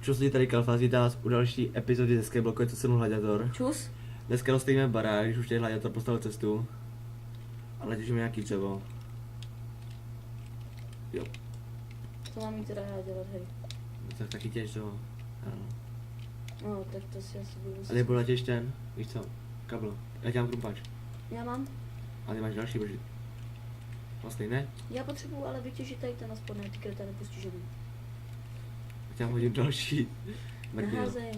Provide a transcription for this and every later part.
Čus lidi, tady Kalfas, vítá vás u další epizody ze Skybloku, je to jsem Gladiator. Čus. Dneska rozstejíme barák, když už tady Gladiator postavil cestu. Ale těžíme nějaký dřevo. Jo. Co mám jít teda já dělat, hej? Tak taky těž dřevo. Ano. No, tak to si asi budu A nebudu těž ten, víš co? Kabel. Já tě mám krumpáč. Já mám. A ty máš další, bože. Vlastně ne? Já potřebuju ale vytěžit tady ten spodné, ty kryté nepostižený. Já tě mám hodit další. Naházej.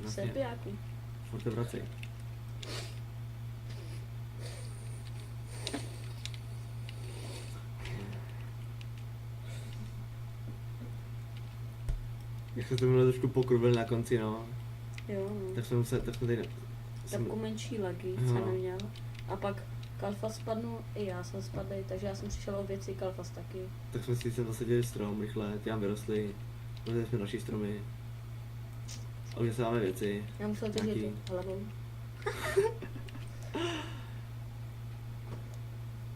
Vlastně. Serbiáku. Furt to vracej. Jak se to minule trošku pokrvil na konci, no. Jo, no. Tak jsme tady... Takovou menší lagy Jo. jsem neměl. A pak Kalfas spadnul, i já jsem spadl, takže já jsem přišel o věci, Kalfas taky. Tak jsme si sem zasadili strom rychle, ty nám vyrostly. Rozjeli jsme další stromy. A už se máme věci. Já musel Nějaký. těžit hlavou.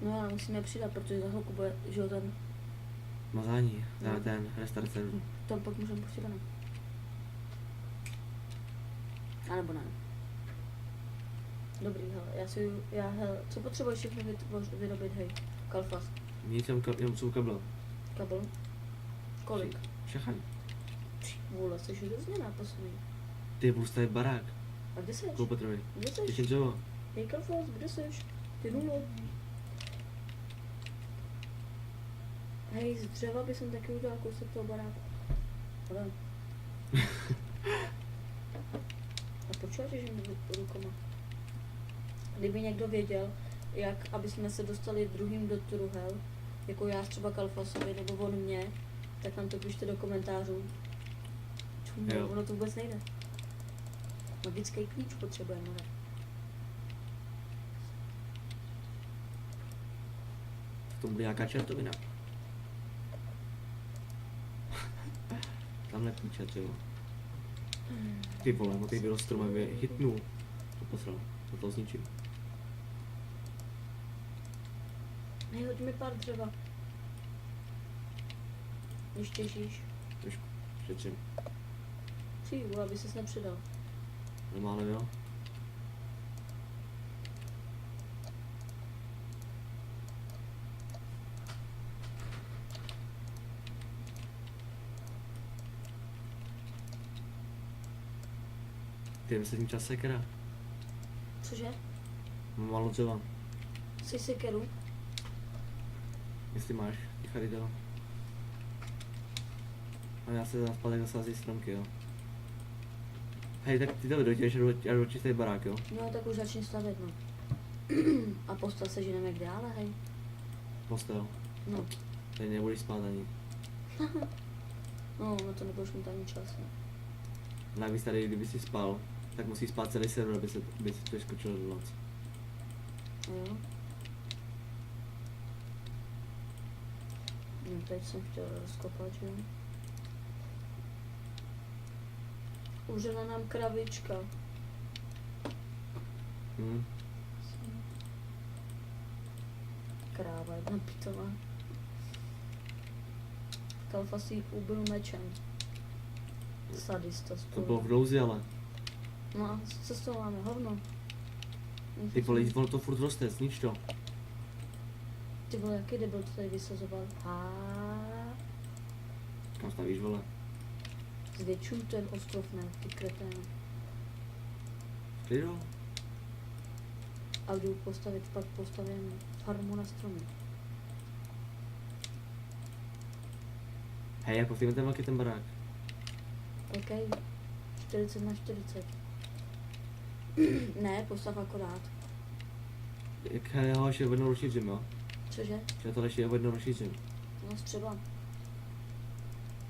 No ale musíme přidat, protože za chvilku bude, že jo, ten, Mazání, dáme No. ten restart serveru. tam pak můžeme pustit ne. A nebo ne. Dobrý, hele, co potřebuješ všechno vyrobit, hej? Kalfas, Nic, jenom jsou kabel. kabel. Kolik? Šachaň. Vůle, jsi hrozně nápasný. Ty budu stavit barák. A kde seš? Koupit trvy. Kde seš? Těším dřevo. Hej Kalfas, kde seš? Ty nulo. Hej, z dřeva by jsem taky udělal kousek toho baráku. Ale. A počujete, že mi rukama? Kdyby někdo věděl, jak aby jsme se dostali druhým do truhel, jako já třeba Kalfasovi nebo on mě, tak nám to pište do komentářů. Jo. Ono to vůbec nejde. Magický klíč potřebujeme, ne? V tom bude nějaká čertovina. Tamhle klíče dřevo. Ty vole, no ty vyrost strom, aby hitnul. To posral, to zničím. Nehoď mi pár dřeva. Když těžíš. Trošku, šetřím. Ty vole, aby ses nepřidal. Normálně jo. Ty myslím, že čas sekera. Cože? Mám málo dřeva. Jsi sekeru? Jestli máš, tichary to. A já se zaspadek zasází stromky, jo. Hej, tak ty to dojdeš a dočistej barák, jo. No tak už začni stavět, no. A postav se ženeme kde, ale hej. Postel. No, Tady nebudeš spát ani. no, to nebudeš mít ani čas, no. Navíc tady, kdyby si spal, tak musí spát celý server, aby se to skočilo do noc. Jo. No, teď jsem chtěl rozkopat, že jo. Užila nám kravička. Hm. Kráva jedna pitová. Kalfas jí ubil mečem. Sadista To bylo v spolu. dlouzi, ale. No a co z toho máme? Hovno. Ty vole, ono to furt roste, znič to. Ty vole, jaký debil to tady vysazoval? Kam stavíš, vole? Zvětšuj ten ostrov, ne, ty kretén. Klido? A jdu postavit, pak postavím farmu na stromy. Hej, jak postavíme ten velký ten barák? OK, 40 na 40. Ne, postav akorát. Jak já ho ještě jednou rozšířím, jo? Cože? Já to ještě jednou rozšířím. No třeba.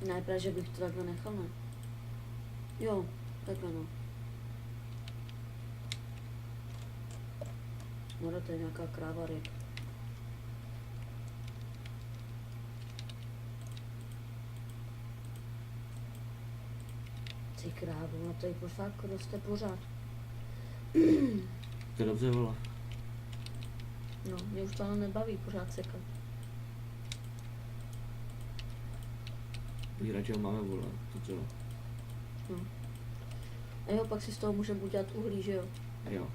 Ne, právě, že bych to takhle nechal, ne? Jo, takhle no. No, to je nějaká kráva ryb. Ty krávu, no tady fakt roste pořád. To je dobře, vole. No, mě už to ale nebaví pořád sekat. Radši ho máme, vole, to dřevo. A jo, pak si z toho můžeme udělat uhlí, že jo? Jo.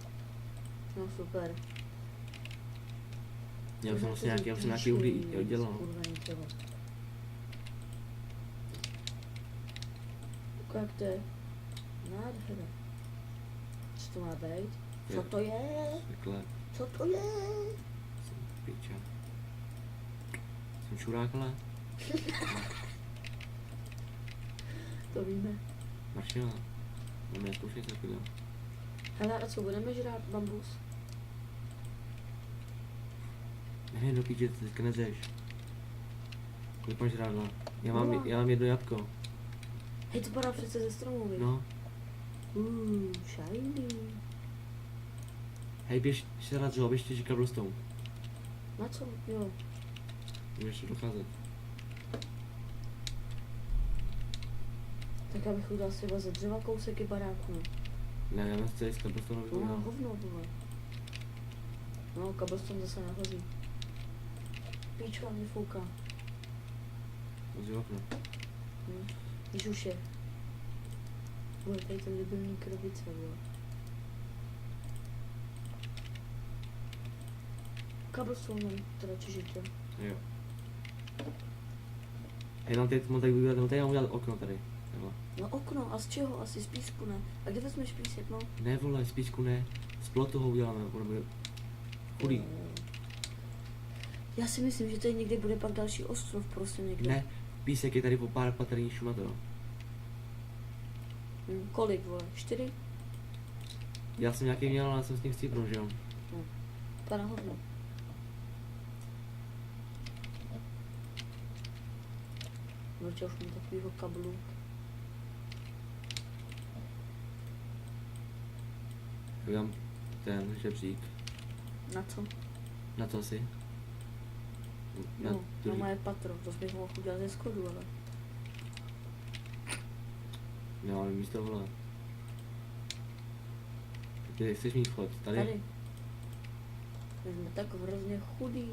No super. Já už jsem vlastně nějaký uhlí dělal. Kurvený dřevo. Jak to je? Nádhera. Co to má být? Co to je? Takhle. Co to je? Jsem piča. Jsem čurák, ale. To víme. Maršila. Máme neskoušet za chvíli. Hele, a co budeme žrát? Bambus? Nevím, do píče, ty teďka nezeš. Kolik máš rádla? Já No. mám jedno jabko. Hej, to padá přece ze stromu, víš? No. Shiny. Hej, běž se rád, že běž těžit cobblestone. Na co? Jo. Můžeš docházet. Tak abych udělal si ze dřeva kousek i baráku. Ne, já mám celý z cobblestone No, vyudělal. hovno, vole. No, kabelston zase nahoří. Píčka mě fouká. Můžu okno. Když už je. Vole, tady ten debilní krabice, vole. Kabelston mám teda těžit, jo. Jo. Hej, mám tady vyudělat, tady mám udělat okno tady. Takhle. No okno, a z čeho? Asi z písku, ne? A kde vezmeš písek, no? Ne, vole, z písku ne. Z plotu ho uděláme, bude chudý. Já si myslím, že tady někde bude pak další ostrov, prostě někde. Ne, písek je tady po pár patrní šumato. Kolik, vole? 4? Já jsem nějaký měl, ale jsem s ním chcípnul, že jo? Pana hovno. Protože už mám takovýho kablu. Udělám ten žebřík. Na co? Na to asi. No, na moje patro, to bych mohl udělat ze schodu, ale... Nemáme místo, vole. Ty chceš mít vchod? Tady? Tady. My jsme tak hrozně chudý.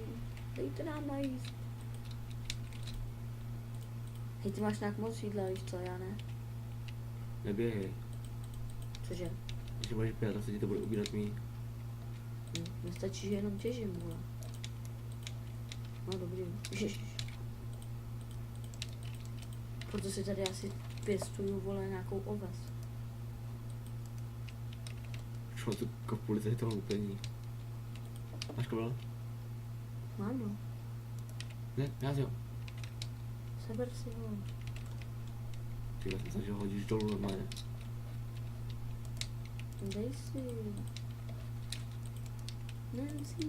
Dejte nám najíst. Hej, ty máš nějak moc jídla, víš co, já ne? Neběhej. Cože? Když budeš běhat, tak se ti to bude ubírat mý. Mně stačí, že jenom těžím, vole. No dobrý, ježiš. Proto si tady asi pěstuju, vole, nějakou oves. Už mám tu kopuli tady toho lupení. Máš kobel? Mám, no. Ne, já si ho. Seber si ho. Ty jsem se, že ho hodíš dolů normálně. Dej si. Nancy.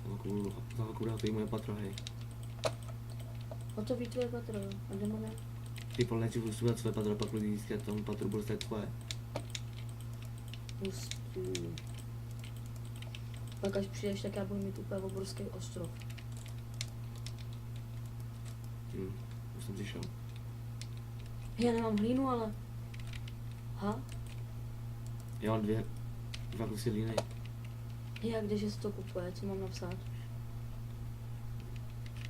Za koblu, to je moje patro, hej. O to ví tvoje patro, jo. A kde máme? Ty vole, nejdřív budu studovat své patro, pak lidi získat tomu patru, bude stát tvoje. Pustí. Pak až přijdeš, tak já budu mít úplně obrovský ostrov. Už jsem přišel. Já nemám hlínu, ale... Ha? Já mám dva kusy líny. Jak kdeže se to kupuje, co mám napsat?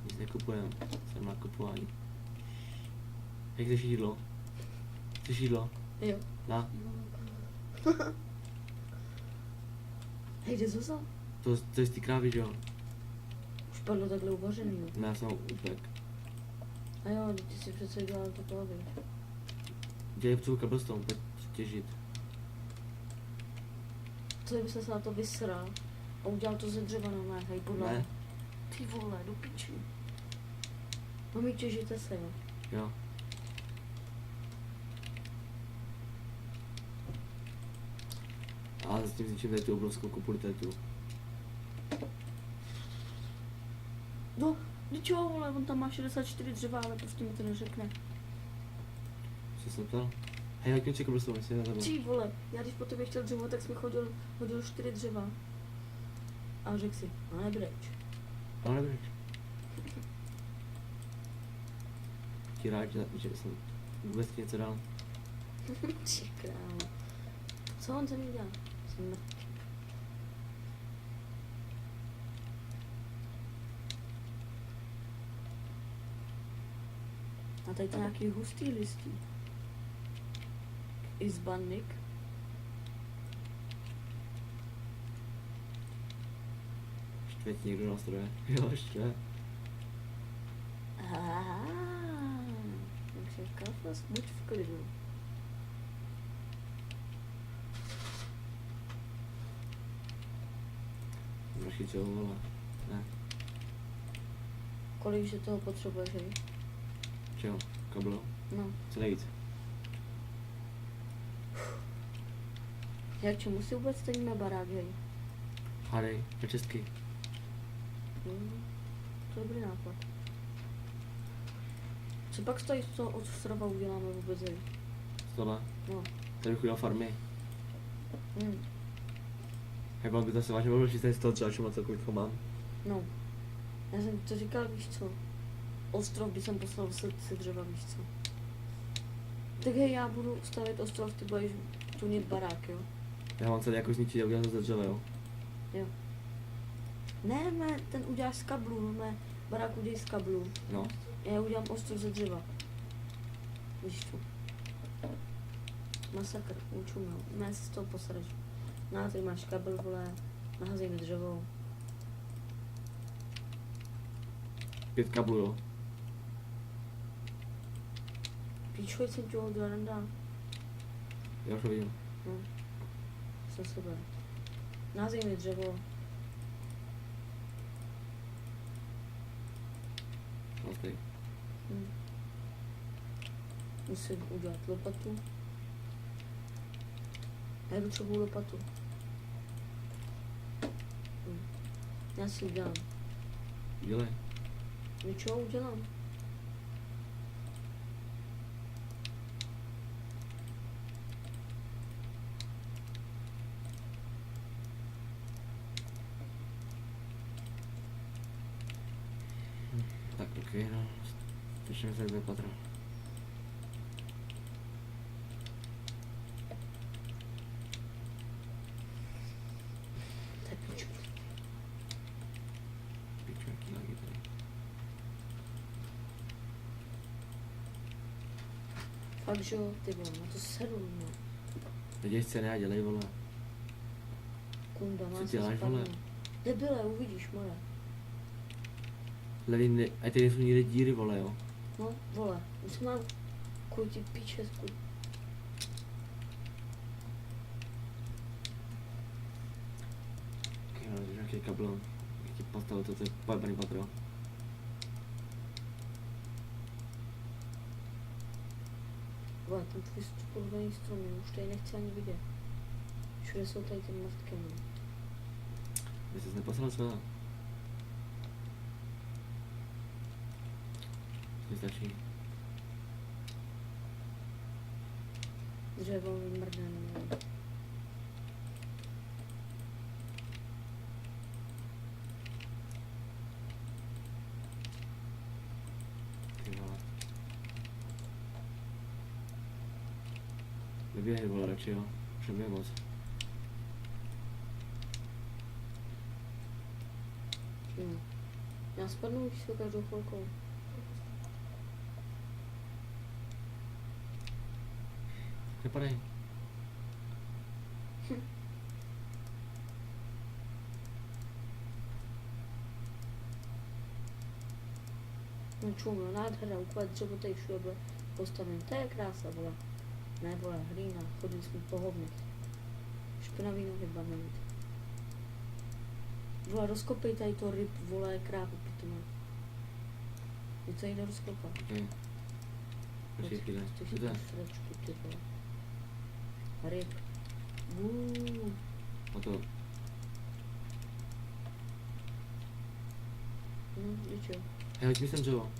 Nic nekupujeme, jsem na kupování. Jak chceš jídlo? Chceš jídlo? Jo. Na, Hej, kde jsi vzal? to je z té krávy, že jo? Už padlo takhle uvařený, jo. Ne, já jsem upek. A jo, ty si přece dělal to toho, víš. Dělej potřebuji cobblestone, pojď těžit. Co kdyby se na to vysral a udělal to ze dřeva normálně, hej, podle. Ne, Ty vole, do piči. No mi těžíte se, jo. jo. A s tím zničím tady tu obrovskou kopuli tady tu. No, teď jo, vole, on tam má 64 dřeva, ale prostě mi to neřekne. Co jsem ptal? Hej, jak mi cobblestone, jestli nezabыл. Ty vole, já když po tobě chtěl dřevo, tak jsme hodil 4 dřeva. A řekl si, no nebreč. Ale nebudeš. Ti rád, že jsem vůbec ti něco dal. Ty krávo. Co on se mi dělal? Jsem mrtvý. A tady to nějaký hustý listí. Izbannik. Štve ti někdo nástroje? Jo, štve. Takže Kalfas, buď v klidu. Mraši čeho, vole. Ne, Kolik že toho potřebuješ, hej? čeho? Kablo? No. Co nejvíc? Jak čemu si vůbec stavíme barák, hej? Hádej, na čestky. To je dobrý nápad. Co pak stojí z toho od strava uděláme vůbec, hej? Tohle? No. Tady bych udělal farmy. Hm. Jak on by to se vážně mohl číst z toho třeba čemu celkově mám. No. Já jsem to říkal, víš co? Ostrov by jsem poslal se dřeva, víš co? Tak hej, já budu stavět ostrov, ty budeš tunit barák, jo? Já mám celý jako zničit a udělat to ze dřeva, jo? Jo. Ne, ten uděláš z kablů, ne, barák udělej z kablů. No. Já udělám ostrov ze dřeva. Víš co? Masakr, učumil. Ne, si z toho posrač. No, tady máš kabel, vole, nahazej mi dřevo. 5 kablů, jo? Píčoj, jsem ti ho udělal, nedá. Já už to vidím. No. Jsem sebe. Nahazej mi dřevo. No, tady. Musím udělat lopatu. Já potřebuji lopatu. Já si udělám. Dělej. Něčeho udělám. Tak, ok, no. Začneme se do patra. To je píču. Piču, jaký lagy tady. Fakt, že jo, ty vole, na to sedu, no. Neděj scény a dělej, vole. Kunda, Co má se děláš, vole? spadnout. Debile, uvidíš, more. Levý, ne, ať tady nejsou nikde díry, vole, jo. No, vole, už mám kuj ti píče, kuj. Ok, no, nějaký kabel. Jak ti postavil to je pojebaný patro. Vole, ten tvůj spolvený strom, už tady nechci ani vidět. Všude jsou tady ty mrtky, no. Vy jsi neposlal své. Mi stačí. Dřevo vymrdne, no. Ty vole. Neběhej, vole, radši, jo. Už neběhej moc. No. Já spadnu už se každou chvilkou. Nepadej. No čum, nádhera, úplně dřevo tady všude bude postavený. To je krása, vole. Ne, vole, hlína, chodili jsme po hovnech. Špinavý nohy budeme mít. Vole, rozkopej tady to ryb, vole, krávu, pituma. Něco jde rozkopat. Ok. Počkej chvíli. Co to je? Sračku, ty vole. Ryb. A to. No, víš jo. Hej, hoď mi sem dřevo.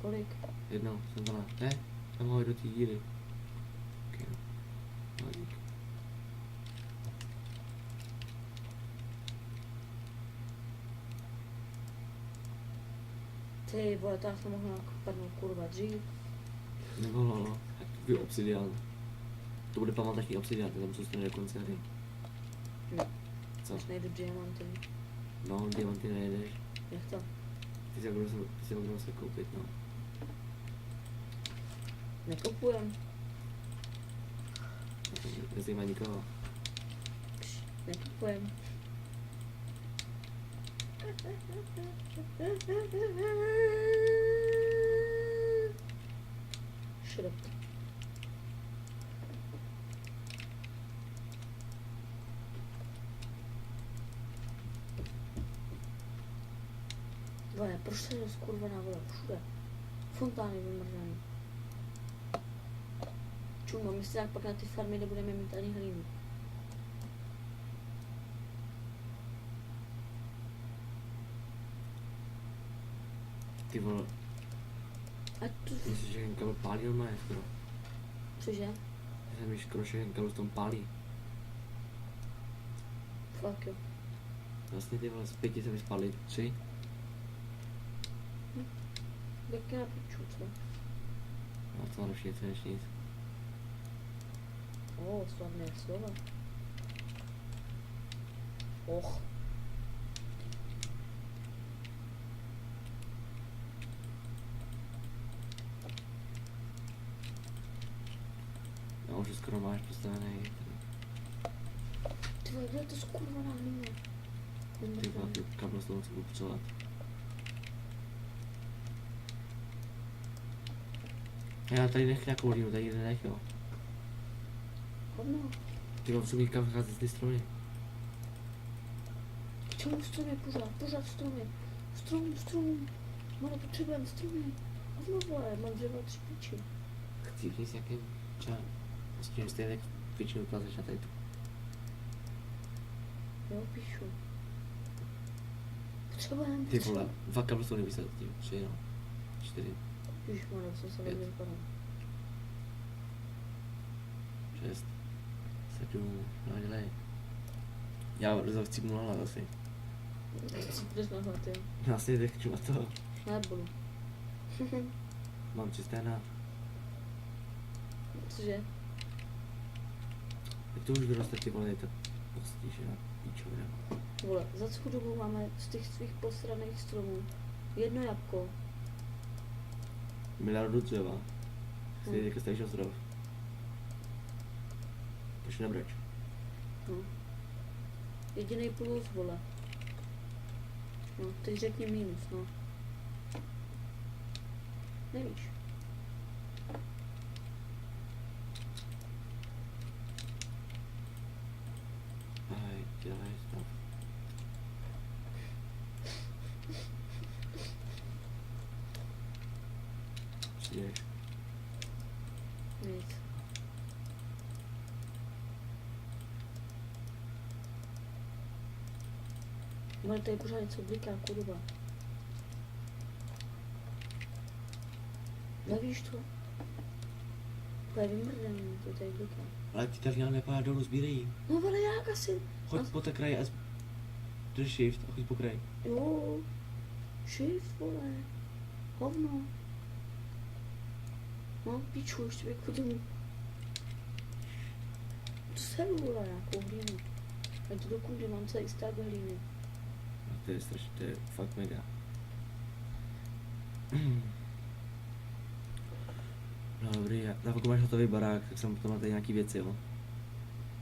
Kolik? Jedno, jsem tam. Ne, tam ho do té díry. Ok, no. No, dík. Ty vole, to já jsem mohla padnout kurva dřív. Nemohlo, no. Takový obsidian. To bude pamatační obsidian, to tam zůstane do konce hry. No. Co? Až najdu diamanty. No, diamanty nejedeš. Jak to? Ty si ho budou se koupit, no. Nekupujem. Nezajímá nikoho. Nekupujem. Shut up. Vole, proč se rozkurvená voda všude? Fontány vymrzaný. Čuma, my si jak pak na ty farmy nebudeme mít ani hlínu. Ty vole, A tu, myslíš, že ten kabel pálí normálně skoro? cože? Já jsem skoro, že ten kabel v tom pálí. Fuck jo. Vlastně ty vole, z 5 se mi spálí 3. Tak já piču, co? A to lepší něco než nic. Slavné slova. Och. Já už skoro máš postavený. Ty vole, kde je to skurvená hlína? Ty vole, ty kabel z toho chci upřelat. Já tady nech nějakou hlínu, tady nenech, jo. Hovno. Ty vole, musím někam vycházet z ty stromy. K čemu stromy pořád? Pořád stromy. Strom. Máme potřebujeme stromy. Hovno vole, mám dřeva 3 piči. Chci říct nějakým třeba, vlastně stejně tak většinu plazeš na tady tu. Jo, píšu. Potřebujeme. Ty vole, 2 kabel jsou nevysadit tím, 3 no. 4, Ježišmarja, jsem se velmi vypadal. 6, 7, no dělej. Já brzo chcípnu na hlavu asi. Jdeš na hlad, jo? Vlastně teď na to. Nebudu. Mám čisté na. Cože? Jak to už vyroste ty vole, je to postíš na píčovina. Vole, za celou dobu máme z těch svých posraných stromů jedno jabko. Miliardu dřeva. Stejně jako starší ostrov. Už nebrač. No. Jedinej plus, vole. No, teď řekni mínus, no. Nevíš. Aj, dělej stav. Přijdeš. Nic. Ale tady pořád něco bliká, kurva. Nevíš to? To je vymrdený, to tady bliká. Ale ty tak nějak nepadá dolů, sbírej. No vole, jak asi? Choď po té kraji a drž shift a choď po kraji. Jo. Shift, vole. Hovno. No, piču, ještě bych chodil. To se vole, nějakou hlínu. A to dokud mám celý stát hlíny. No, to je strašně, to je fakt mega. No dobrý, za pokud máš hotový barák, tak jsem potom na tady nějaký věci, jo.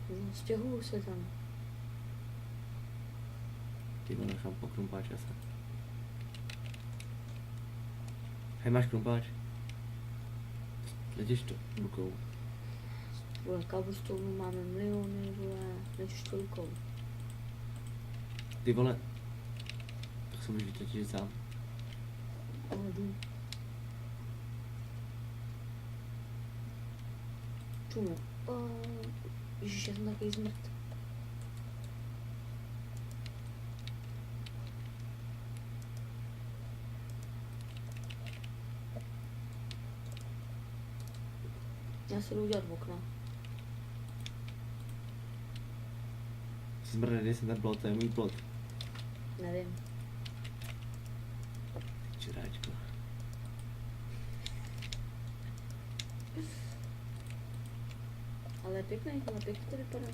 No, stěhuju se tam. Ty vole, nechám po krumpáč asi. Hej, máš krumpáč? Letíš to rukou. Vole, cobblestone máme miliony, vole, než to rukou. Ty vole. Tak se můžeš vytěžit sám. Ale jdu. Čumu. Ježiš, já jsem takový zmrt. Já se jdu udělat v okna. Jsi zmrdený, jsem ten plot, to je můj plot. Nevím. Čuráčko. Ale je pěkný, ale pěkně to vypadá.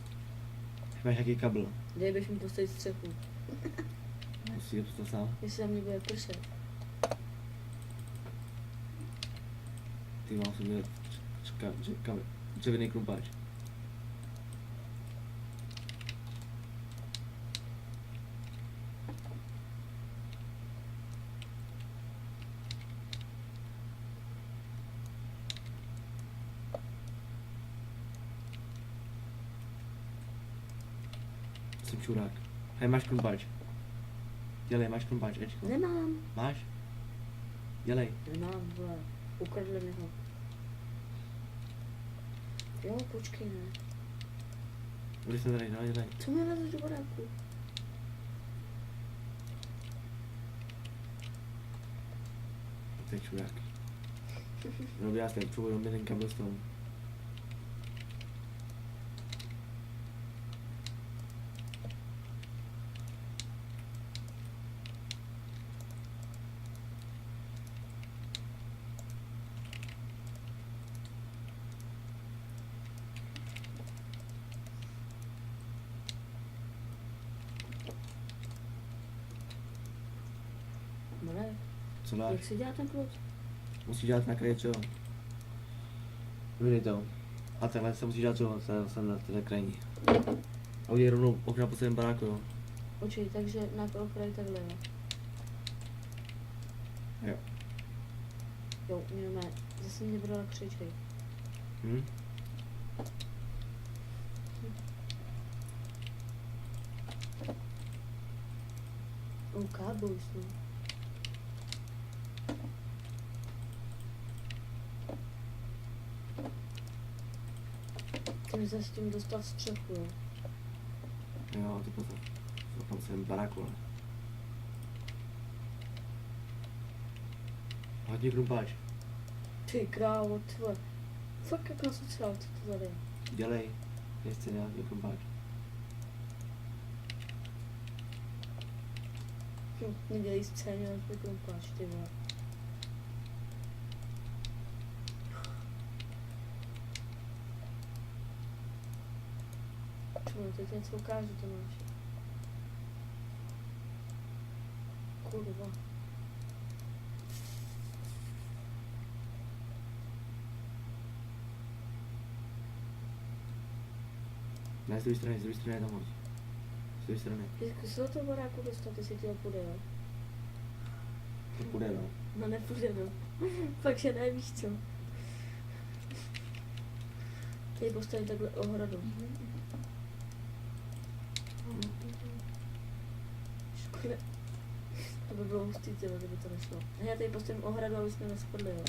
Máš nějaký kabel? Dej běž mi postavit střechu. Musíš to sám. Jestli na mě bude pršet. Ty mám si udělat dřevěný krumpáč. Jsem čurák. Hej, máš krumpáč. Dělej, máš krumpáč, Ečko. Nemám. Máš? Dělej. Nemám, vole. Ukradli mi ho. Jo, počkej, ne. Když jsem tady, no, dělej. Co mi vezeš do baráku? To je čurák. No, já jsem potřebuji jenom jeden cobblestone. Marek, Co dáš? jak si dělá ten klub? Musíš dělat na kraji čeho? Videj to. A takhle se musíš dělat čeho, jsem na té krajní. A udělej rovnou okna po celém baráku, jo. Počkej, takže na okraji takhle, jo. Jo. Jo, mě zase mě brala křičej. Hm? Cowboys, no. Chceš se s tím dostat střechu, jo. Jo, to potom. To tam celém baráku, ale. Hodně krumpáč. Ty krávo, tvoje. Fakt jak na sociál, co to tady je. Dělej. Ještě nějaký krumpáč. Nedělej scéně, ale tvůj krumpáč, ty vole. Čemu, teď něco ukážu, to máš. Kurva. Ne, z druhé strany je tam moc. Z druhé strany. Zkus se do toho baráku dostat, jestli ti ho půjde, jo. To půjde, no. No nepůjde, no. Fakt, že nevíš co. Tady postavit takhle ohradu. Škoda. To by bylo hustý, tyhle, kdyby to nešlo. A já tady postavím ohradu, aby jsme nespadli, jo.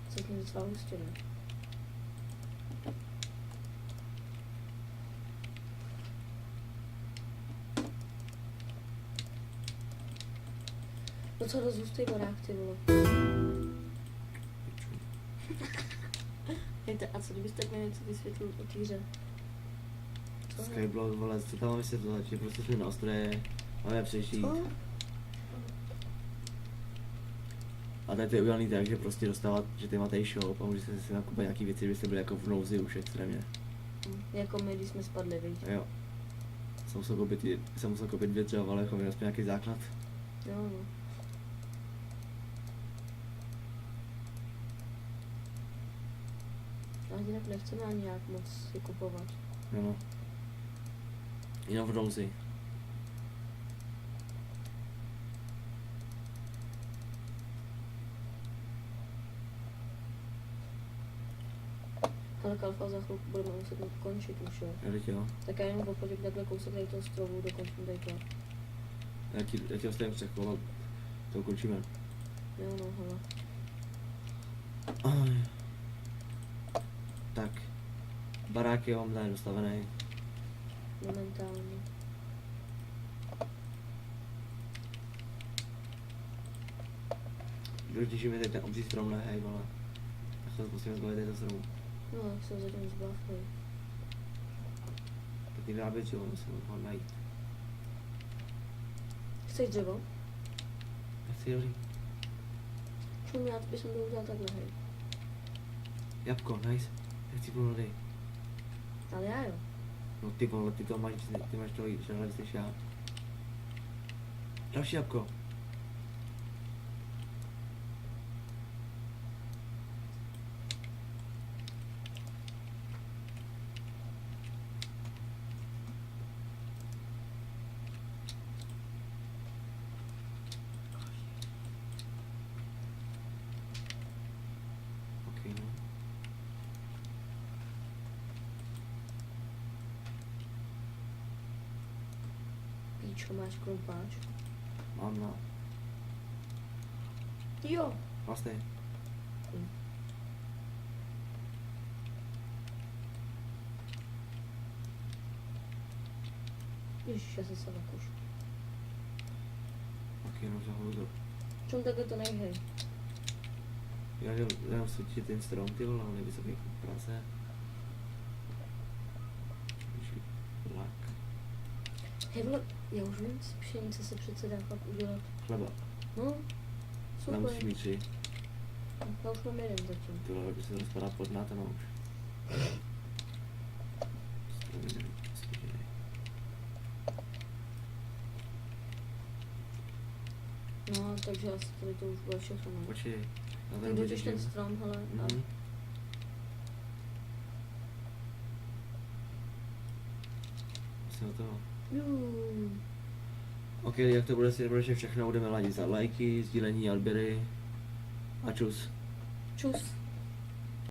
Co tím docela hustě, ne? Docela dost hustý barák, ty vole. Hejte, a co kdybyste tak mi něco vysvětlil o té hře? Co? Skyblock, vole, co tam mám vysvětlovat, že prostě jsme na ostroje, máme přežít. Co? A tady to je udělaný tak, že prostě dostávat, že ty máte shop a můžete si nakupit nějaký věci, kdybyste byli jako v nouzi už extrémně. Jako my, když jsme spadli, víš? Jo. Jsem musel koupit 2 dřeva, ale jako aspoň nějaký základ. Jo, no. Ale jinak nechceme ani nějak moc si kupovat. Jo no. Jenom v nouzi. Ale Kalfa za chvilku budeme muset končit už, jo. Jo, teď jo. Tak já jenom pochodím takhle kousek tady toho stromu, dokončím tady to. Já ti ostavím střechu, ale to ukončíme. Jo, no, hele. Aj. Tak. Barák je mám tady dostavený. Momentálně. Důležitější mi teď ten obří strom, ne, hej, vole. Já se musím zbavit této stromu. No, jak se zatím zbavili. Tak ty vyrábět, jo, musím ho najít. Chceš dřevo? Já chci dobrý. Čum, já bych to udělal takhle, hej. Jabko, nice. Já chci plnodej. Ale já jo. No ty vole, ty máš to žádné víc než já. Další jabko. Pičo, máš krumpáč? Mám na Jo. vlastně. Ježiš, já jsem se vakuš. Tak jenom za houzo. Čom takhle to nejhej? Já jenom svítit ten strom, ty vole, on je vysoký jako prase. Lak. Hej vole, já už vím, z pšenice se přece dá fakt udělat. Chleba. No, super. Nemusíš mít 3. Já už mám jeden zatím. Ty vole, by se to rozpadá pod nátem už. Stromy nevím, složený. No, takže asi tady to už bude všechno. No. Počkej, já Tak tady dojdeš ten vyřeším. strom, hele. A Mhm. Jsem do toho. Juuu. Ok, jak to bude, si nebude všechno, budeme ladit za lajky, sdílení, odběry a čus. Čus.